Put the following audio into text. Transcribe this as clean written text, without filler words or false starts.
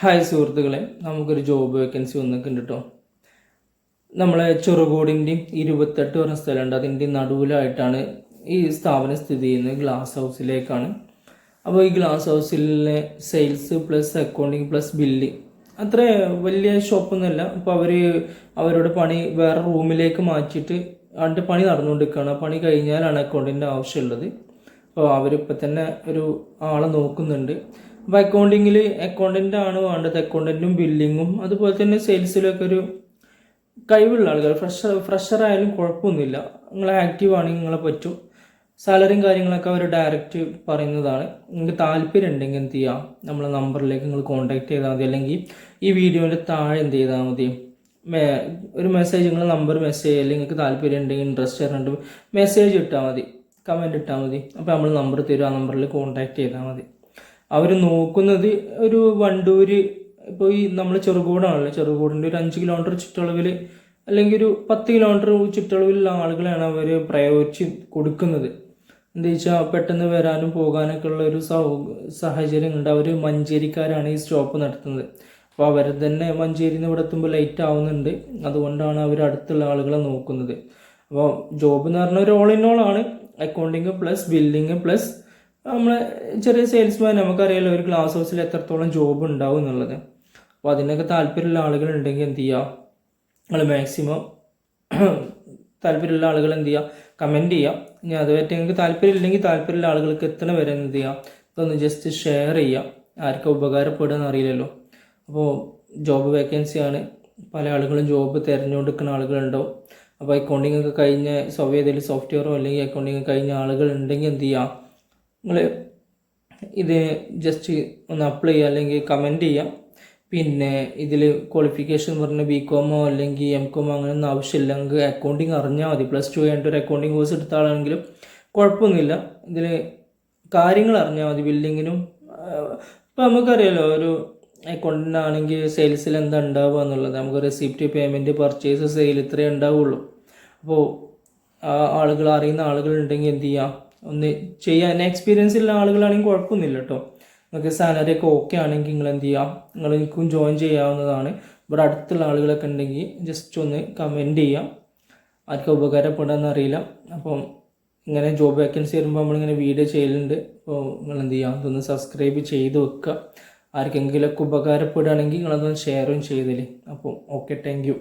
Hi സുഹൃത്തുക്കളെ, നമുക്കൊരു job vacancy വന്നിട്ടുണ്ട് കേട്ടോ. നമ്മളെ ചെറുകോടിൻ്റെയും 28 പറഞ്ഞ സ്ഥലമുണ്ട്, അതിൻ്റെ നടുവിലായിട്ടാണ് ഈ സ്ഥാപനം സ്ഥിതി ചെയ്യുന്നത്. ഗ്ലാസ് ഹൗസിലേക്കാണ്. അപ്പോൾ ഈ ഗ്ലാസ് ഹൗസിലെ sales plus accounting plus bill അത്ര വലിയ ഷോപ്പൊന്നുമല്ല. അപ്പോൾ അവരുടെ പണി വേറെ റൂമിലേക്ക് മാറ്റിയിട്ട് അതിൻ്റെ പണി നടന്നുകൊണ്ടിരിക്കുകയാണ്. പണി കഴിഞ്ഞാലാണ് അക്കൗണ്ടിൻ്റെ ആവശ്യമുള്ളത്. അപ്പോൾ അവരിപ്പോൾ തന്നെ ഒരു ആളെ നോക്കുന്നുണ്ട്. അപ്പോൾ അക്കൗണ്ടൻ്റ് ആണ് വേണ്ടത്. അക്കൗണ്ടൻറ്റും ബില്ലിങ്ങും അതുപോലെ തന്നെ സെയിൽസിലൊക്കെ ഒരു കഴിവുള്ള ആളുകൾ. ഫ്രഷർ ആയാലും കുഴപ്പമൊന്നുമില്ല. നിങ്ങൾ ആക്റ്റീവ് ആണെങ്കിൽ നിങ്ങളെ പറ്റും. സാലറിയും കാര്യങ്ങളൊക്കെ അവർ ഡയറക്റ്റ് പറയുന്നതാണ്. നിങ്ങൾക്ക് താല്പര്യം ഉണ്ടെങ്കിൽ എന്ത് ചെയ്യുക, നമ്മളെ നമ്പറിലേക്ക് നിങ്ങൾ കോൺടാക്ട് ചെയ്താൽ മതി. അല്ലെങ്കിൽ ഈ വീഡിയോൻ്റെ താഴെ എന്ത് ചെയ്താൽ മതി, ഒരു മെസ്സേജ്, നിങ്ങൾ നമ്പർ മെസ്സേജ് അല്ലെങ്കിൽ നിങ്ങൾക്ക് താല്പര്യം ഉണ്ടെങ്കിൽ ഇൻട്രസ്റ്റ് ഉണ്ട് മെസ്സേജ് ഇട്ടാൽ മതി, കമൻറ്റ് ഇട്ടാൽ മതി. അപ്പോൾ നമ്മൾ നമ്പർ തരും, ആ നമ്പറിൽ കോൺടാക്ട് ചെയ്താൽ മതി. അവർ നോക്കുന്നത് ഒരു വണ്ടൂര്, ഇപ്പോൾ ഈ നമ്മൾ ചെറുകോടാണല്ലോ, ചെറുകോടിൻ്റെ ഒരു 5 കിലോമീറ്റർ ചുറ്റളവിൽ അല്ലെങ്കിൽ ഒരു 10 കിലോമീറ്റർ ചുറ്റളവിലുള്ള ആളുകളെയാണ് അവർ പ്രയോരിറ്റി കൊടുക്കുന്നത്. എന്താ വെച്ചാൽ പെട്ടെന്ന് വരാനും പോകാനൊക്കെ ഉള്ള ഒരു സാഹചര്യം ഉണ്ട്. അവർ മഞ്ചേരിക്കാരാണ് ഈ സ്റ്റോപ്പ് നടത്തുന്നത്. അപ്പോൾ അവർ തന്നെ മഞ്ചേരിയിൽ നിന്ന് ഇവിടെ എത്തുമ്പോൾ ലേറ്റ് ആവുന്നുണ്ട്. അതുകൊണ്ടാണ് അവർ അടുത്തുള്ള ആളുകളെ നോക്കുന്നത്. അപ്പോൾ ജോബ് എന്ന് പറഞ്ഞാൽ ഒരു ഓൾ ഇൻ ഓൾ ആണ്. അക്കൗണ്ടിങ് പ്ലസ് ബില്ലിങ് പ്ലസ് നമ്മളെ ചെറിയ സെയിൽസ്മാൻ. നമുക്കറിയാലോ ഒരു ഗ്ലാസ് ഹൗസിൽ എത്രത്തോളം ജോബ് ഉണ്ടാവും എന്നുള്ളത്. അപ്പോൾ അതിനൊക്കെ താല്പര്യമുള്ള ആളുകൾ ഉണ്ടെങ്കിൽ എന്ത് ചെയ്യുക, നിങ്ങൾ മാക്സിമം താല്പര്യമുള്ള ആളുകൾ എന്ത് ചെയ്യുക, കമൻറ്റ് ചെയ്യുക. ഇനി അതുമായിട്ട് നിങ്ങൾക്ക് താല്പര്യം ഇല്ലെങ്കിൽ താല്പര്യമുള്ള ആളുകൾക്ക് എത്തണ വരെ എന്ത് ചെയ്യുക, ഇതൊന്ന് ജസ്റ്റ് ഷെയർ ചെയ്യുക. ആർക്കും ഉപകാരപ്പെടുകയെന്ന് അറിയില്ലല്ലോ. അപ്പോൾ ജോബ് വേക്കൻസിയാണ്. പല ആളുകളും ജോബ് തിരഞ്ഞുകൊടുക്കുന്ന ആളുകളുണ്ടാവും. അപ്പോൾ അക്കൗണ്ടിങ് ഒക്കെ കഴിഞ്ഞ ഏതെങ്കിലും സോഫ്റ്റ്വെയറോ അല്ലെങ്കിൽ അക്കൗണ്ടിങ് കഴിഞ്ഞ ആളുകൾ ഉണ്ടെങ്കിൽ എന്ത് ചെയ്യുക, നിങ്ങൾ ഇത് ജസ്റ്റ് ഒന്ന് അപ്ലൈ ചെയ്യുക അല്ലെങ്കിൽ കമൻറ്റ് ചെയ്യാം. പിന്നെ ഇതിൽ ക്വാളിഫിക്കേഷൻ പറഞ്ഞ ബികോമോ അല്ലെങ്കിൽ എംകോമോ അങ്ങനെയൊന്നും ആവശ്യമില്ല. നിങ്ങൾക്ക് അക്കൗണ്ടിങ് അറിഞ്ഞാൽ മതി. +2 കഴിഞ്ഞിട്ട് ഒരു അക്കൗണ്ടിങ് കോഴ്സ് എടുത്ത ആളാണെങ്കിലും കുഴപ്പമൊന്നുമില്ല. ഇതിൽ കാര്യങ്ങൾ അറിഞ്ഞാൽ മതി. ബില്ലിങ്ങിനും ഇപ്പോൾ നമുക്കറിയാലോ ഒരു അക്കൗണ്ടിനാണെങ്കിൽ സെയിൽസിൽ എന്താ ഉണ്ടാവുക എന്നുള്ളത്. നമുക്ക് റെസിപ്റ്റ്, പേയ്മെൻറ്റ്, പർച്ചേസ്, സെയിൽ ഇത്രയേ ഉണ്ടാവുള്ളൂ. അപ്പോൾ ആളുകൾ അറിയുന്ന ആളുകളുണ്ടെങ്കിൽ എന്ത് ചെയ്യുക, ഒന്ന് ചെയ്യാൻ എക്സ്പീരിയൻസ് ഉള്ള ആളുകളാണെങ്കിൽ കുഴപ്പമൊന്നുമില്ല കേട്ടോ. നിങ്ങൾക്ക് സാലറി ഒക്കെ ഓക്കെ ആണെങ്കിൽ നിങ്ങൾ എന്ത് ചെയ്യുക, നിങ്ങൾ എനിക്കും ജോയിൻ ചെയ്യാവുന്നതാണ്. ഇവിടെ അടുത്തുള്ള ആളുകളൊക്കെ ഉണ്ടെങ്കിൽ ജസ്റ്റ് ഒന്ന് കമൻറ്റ് ചെയ്യാം. ആർക്കും ഉപകാരപ്പെടാമെന്ന് അറിയില്ല. അപ്പം ഇങ്ങനെ ജോബ് വേക്കൻസി വരുമ്പോൾ നമ്മളിങ്ങനെ വീഡിയോ ചെയ്യലുണ്ട്. അപ്പോൾ നിങ്ങൾ എന്ത് ചെയ്യുക, അതൊന്ന് സബ്സ്ക്രൈബ് ചെയ്ത് വെക്കുക. ആർക്കെങ്കിലുമൊക്കെ ഉപകാരപ്പെടുകയാണെങ്കിൽ നിങ്ങളതൊന്ന് ഷെയറും ചെയ്തില്ലേ. അപ്പോൾ ഓക്കെ, താങ്ക് യു.